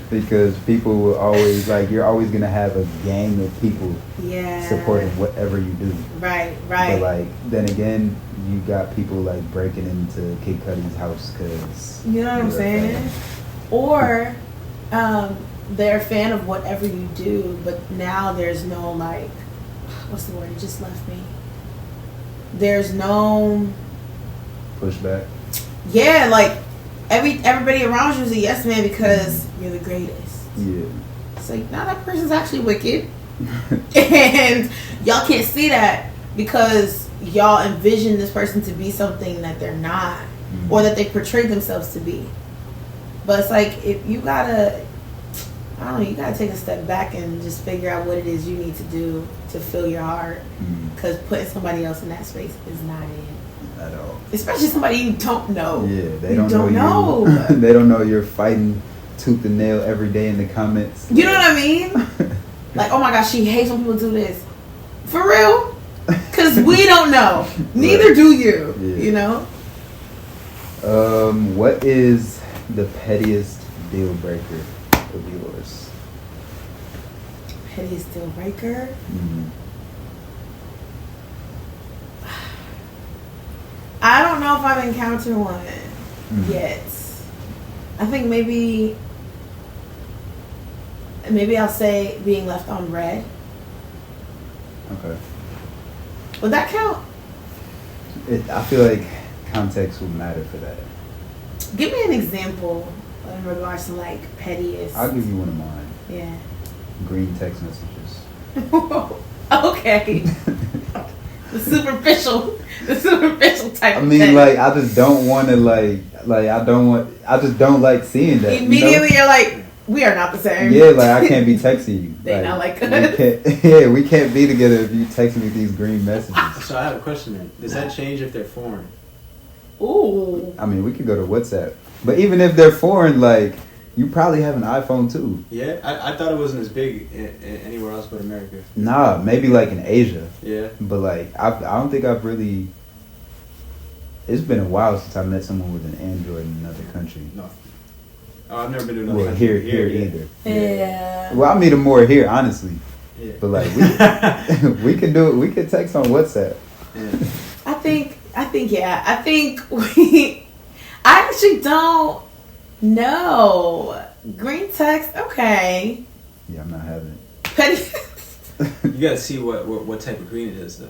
because people will always you're always gonna have a gang of people supporting whatever you do. Right. But then again, you got people breaking into Kid Cudi's house because you know what I'm saying, or they're a fan of whatever you do, but now there's no what's the word? It just left me. There's no pushback. Yeah, everybody around you is a yes man because you're the greatest. Yeah. It's now that person's actually wicked, and y'all can't see that because y'all envision this person to be something that they're not, or that they portray themselves to be. But it's if you gotta, I don't know, you gotta take a step back and just figure out what it is you need to do to fill your heart, because putting somebody else in that space is not it. At all. Especially somebody you don't know. Yeah, they don't know you. They don't know you're fighting tooth and nail every day in the comments. You know what I mean? Oh my gosh, she hates when people do this. For real? Because we don't know. Neither do you. Yeah. You know? What is the pettiest deal breaker of yours? Pettiest deal breaker? know if I've encountered one yet. I think maybe I'll say being left on red. Okay. Would that count? I feel like context will matter for that. Give me an example in regards to like pettiest. I'll give you one of mine. Yeah. Green text messages. Okay. the superficial type. I mean, like, I just don't want to I just don't like seeing that. Immediately, you're like, we are not the same. Yeah, like I can't be texting you. They not like us. We can't be together if you text me these green messages. So I have a question then. Does that change if they're foreign? Ooh. I mean, we could go to WhatsApp, but even if they're foreign, like, you probably have an iPhone too. Yeah, I thought it wasn't as big anywhere else but America. Nah, maybe like in Asia. Yeah. But like, I don't think I've really. It's been a while since I met someone with an Android in another country. No. Oh, I've never been to another country. Here either. Yeah. Well, I meet them more here, honestly. Yeah. But like, we could do it. We could text on WhatsApp. Yeah. I think I actually don't know. Green text, okay. Yeah, I'm not having it. Petty. You gotta see what type of green it is though.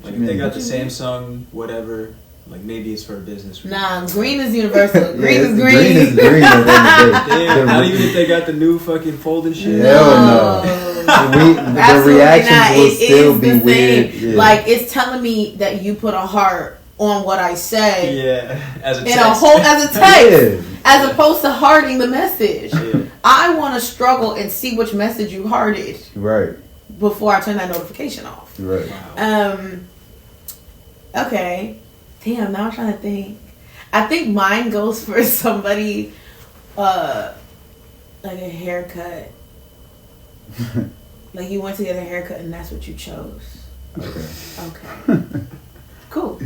Like if they got the Samsung whatever, like maybe it's for a business. Nah, green is universal. Green is green. Green is green at the end of the day. Damn, not even if they got the new fucking folding shit. Hell no. The reactions will still be weird. Yeah. Like, it's telling me that you put a heart on what I say. Yeah, as a text. As a text. Yeah. As opposed to hearting the message. Yeah. I want to struggle and see which message you hearted. Right. Before I turn that notification off. Right. Wow. Okay. Damn, now I'm trying to think. I think mine goes for somebody, like a haircut. Like you went to get a haircut and that's what you chose. Okay. Cool.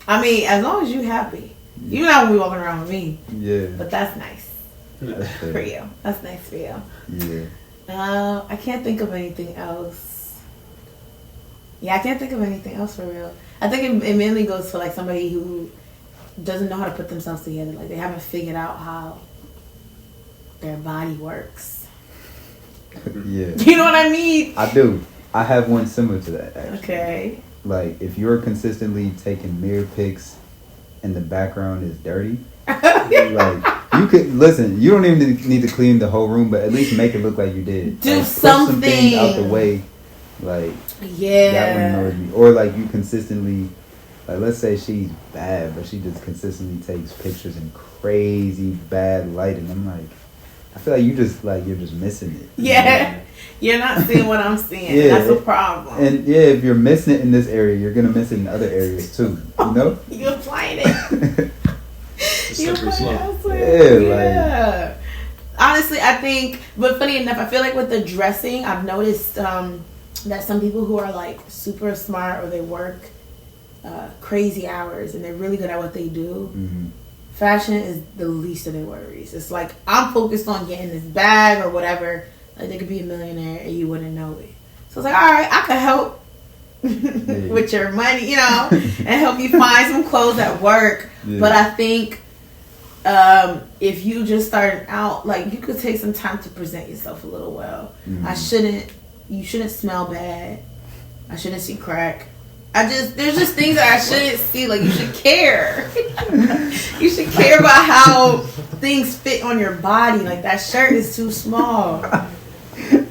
I mean, as long as you happy. You're not gonna be walking around with me. Yeah. But that's nice. That's fair. For you. That's nice for you. Yeah. I can't think of anything else. Yeah, I can't think of anything else for real. I think it mainly goes for like somebody who doesn't know how to put themselves together. Like they haven't figured out how their body works. Yeah. You know what I mean? I do. I have one similar to that, actually. Okay. Like, if you're consistently taking mirror pics and the background is dirty, like, you could, listen, you don't even need to clean the whole room, but at least make it look like you did. Do like, something. Put some things out the way. Like, yeah. that would annoy me. Or, like, you consistently, like, let's say she's bad, but she just consistently takes pictures in crazy bad lighting. I'm like, I feel like you're just missing it. Yeah. You're not seeing what I'm seeing. Yeah, that's a problem. And yeah, if you're missing it in this area, you're gonna miss it in other areas too. You know? You're applying it. You're applying it. Yeah. Honestly, I think, but funny enough, I feel like with the dressing, I've noticed that some people who are like super smart or they work crazy hours and they're really good at what they do. Mm-hmm. Fashion is the least of their worries. It's like, I'm focused on getting this bag or whatever. Like, they could be a millionaire and you wouldn't know it. So it's like, all right, I could help with your money, you know, and help you find some clothes that work. Yeah. But I think if you just started out, like, you could take some time to present yourself a little well. Mm-hmm. You shouldn't smell bad. I shouldn't see crack. There's just things that I shouldn't see. Like, you should care. You should care about how things fit on your body. Like, that shirt is too small.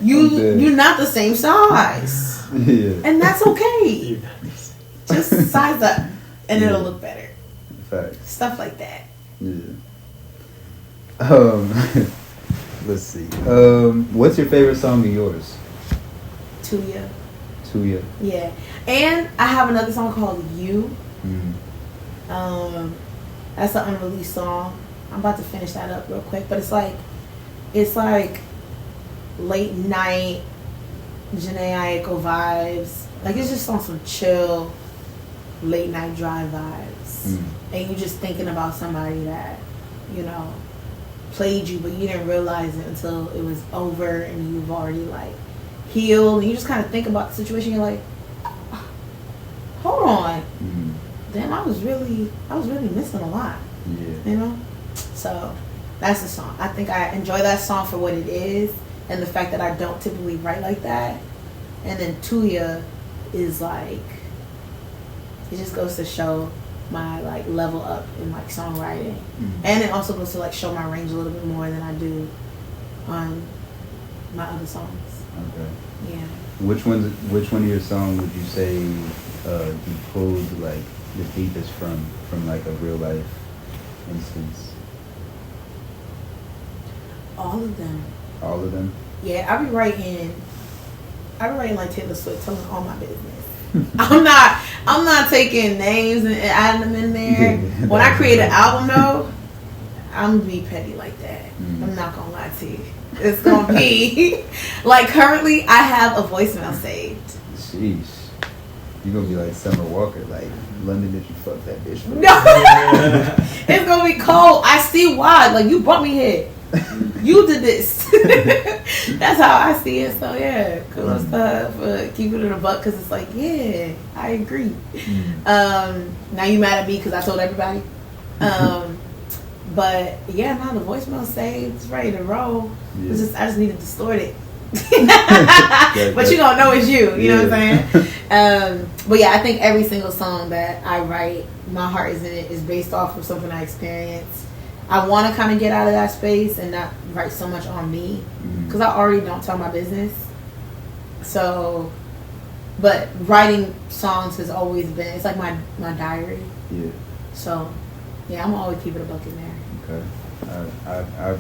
You're not the same size. Yeah. And that's okay. Just size up and it'll look better. Fact. Stuff like that. Yeah. Let's see. What's your favorite song of yours? Tuya. Yeah. And I have another song called You. Mm-hmm. That's an unreleased song. I'm about to finish that up real quick. But it's like late night Janae Aiko vibes. Like, it's just on some chill late night drive vibes. And you just thinking about somebody that, you know, played you, but you didn't realize it until it was over and you've already like healed. And you just kind of think about the situation. You're like, hold on. Damn, damn, I was really missing a lot. Yeah. You know? So that's the song. I think I enjoy that song for what it is and the fact that I don't typically write like that. And then Tuya is like, it just goes to show my like level up in like songwriting. And it also goes to like show my range a little bit more than I do on my other songs. Okay. Yeah. Which one of your songs would you say you pulled like the deepest from like a real life instance? All of them. All of them? Yeah, I be writing like Taylor Swift, telling all my business. I'm not taking names and adding them in there. When I create an album though, I'm gonna be petty like that. I'm not gonna lie to you. It's gonna be like currently I have a voicemail saved. Sheesh. You're gonna be like Summer Walker, like London, did you fuck that bitch? No. It's gonna be cold. I see why. Like you brought me here. You did this. That's how I see it. So yeah, cool stuff. Keep it in a buck because it's like, yeah, I agree. Now you mad at me because I told everybody. But yeah, now the voicemail saved. It's ready to roll. Yeah. I just need to distort it. But you don't know it's you. You know what I'm saying? But yeah, I think every single song that I write, my heart is in it, is based off of something I experienced. I want to kind of get out of that space and not write so much on me because I already don't tell my business. So, but writing songs has always been, it's like my diary. Yeah. So, yeah, I'm always keep it a buck in there. Okay.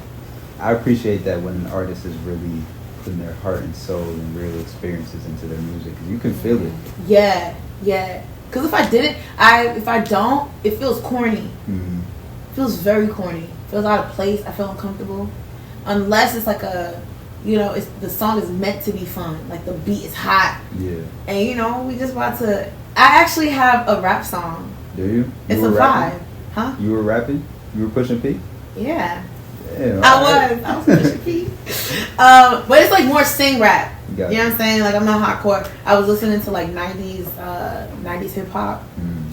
I appreciate that when an artist is really putting their heart and soul and real experiences into their music because you can feel it. Yeah. Because if I don't, it feels corny. It feels very corny. It feels out of place. I feel uncomfortable. Unless it's like the song is meant to be fun. Like the beat is hot. Yeah. And we just about to. I actually have a rap song. Do you? It's a vibe. Huh? You were rapping? You were pushing P? Yeah. Damn, I was pushing P. But it's like more sing rap. Got you know what I'm saying? Like I'm not hardcore. I was listening to like 90s hip hop.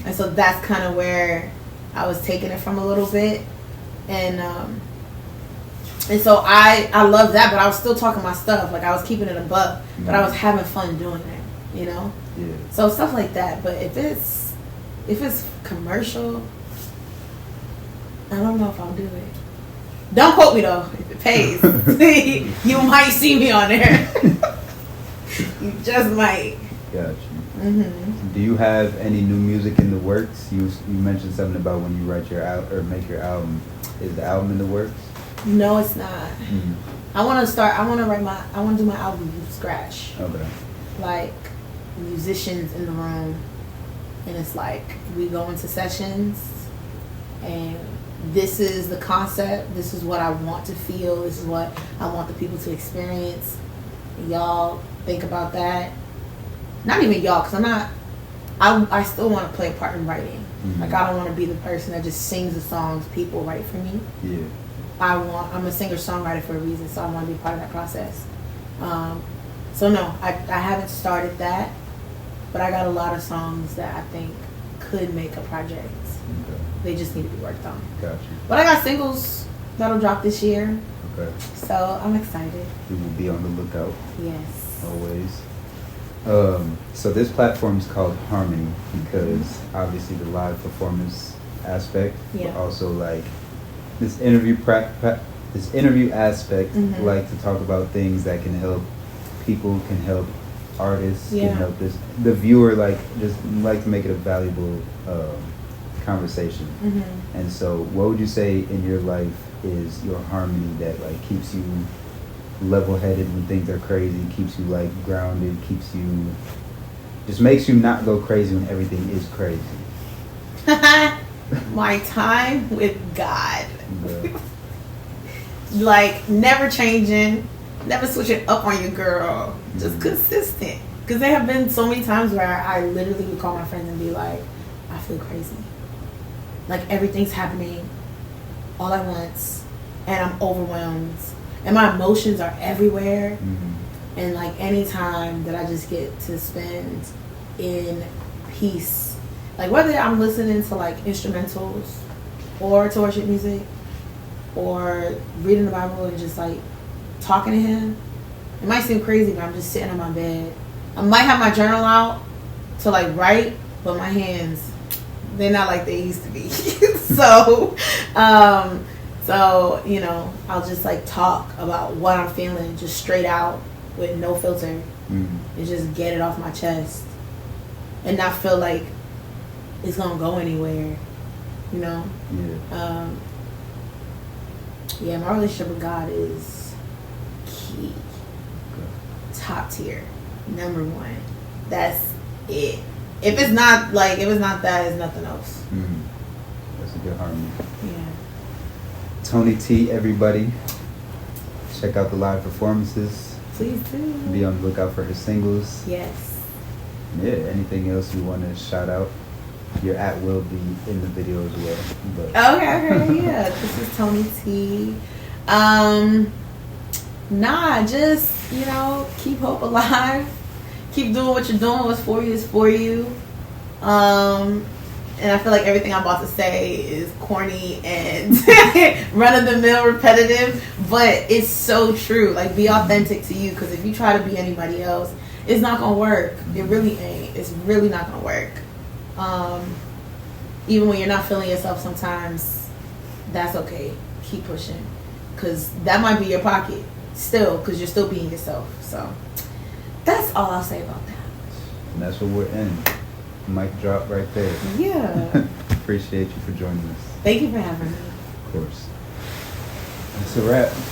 And so that's kind of where I was taking it from a little bit. And so I love that, but I was still talking my stuff. Like I was keeping it a buck, but I was having fun doing it, Yeah. So stuff like that. But if it's commercial, I don't know if I'll do it. Don't quote me though. If it pays, you might see me on there. You just might. Gotcha. Do you have any new music in the works? You mentioned something about when you write your or make your album. Is the album in the works? No, it's not. I want to do my album from scratch. Okay. Like musicians in the room, and it's like we go into sessions, and this is the concept. This is what I want to feel. This is what I want the people to experience. Y'all think about that. Not even y'all, because I still want to play a part in writing. Like I don't want to be the person that just sings the songs people write for me. Yeah. I'm a singer-songwriter for a reason, so I want to be part of that process. So no, I haven't started that, but I got a lot of songs that I think could make a project. Okay. They just need to be worked on. Gotcha. But I got singles that'll drop this year. Okay. So I'm excited. We will be on the lookout. Yes. Always. So this platform is called Harmony because obviously the live performance aspect, but also like this interview aspect, like to talk about things that can help people, can help artists, can help the viewer, like just like to make it a valuable conversation. And so what would you say in your life is your harmony that like keeps you level-headed when things are crazy, keeps you like grounded, just makes you not go crazy when everything is crazy? My time with God. Like never changing, never switching up on your girl, just consistent. Because there have been so many times where I literally would call my friends and be like, I feel crazy. Like everything's happening all at once and I'm overwhelmed. And my emotions are everywhere. And like any time that I just get to spend in peace Like whether I'm listening to like instrumentals or to worship music or reading the Bible and just like talking to him. It might seem crazy, but I'm just sitting on my bed. I might have my journal out to like write, but my hands, they're not like they used to be. So you know, I'll just like talk about what I'm feeling, just straight out with no filter, and just get it off my chest, and not feel like it's gonna go anywhere. You know. Yeah, my relationship with God is key. Top tier. Number one. That's it. If it's not that, it's nothing else. That's a good harmony. Yeah. Toni T, everybody. Check out the live performances. Please do. Be on the lookout for her singles. Yes. Yeah, anything else you want to shout out? Your @ will be in the video as well. But. Okay, yeah. This is Toni T. Just, you know, keep hope alive. Keep doing what you're doing. What's for you is for you. And I feel like everything I'm about to say is corny and run-of-the-mill repetitive, but it's so true. Like, be authentic to you, because if you try to be anybody else, it's not going to work. It really ain't. It's really not going to work. Even when you're not feeling yourself sometimes, that's okay. Keep pushing, because that might be your pocket still, because you're still being yourself. So that's all I'll say about that. And that's what we're in. Mic drop right there. Yeah. Appreciate you for joining us. Thank you for having me. Of course. That's a wrap.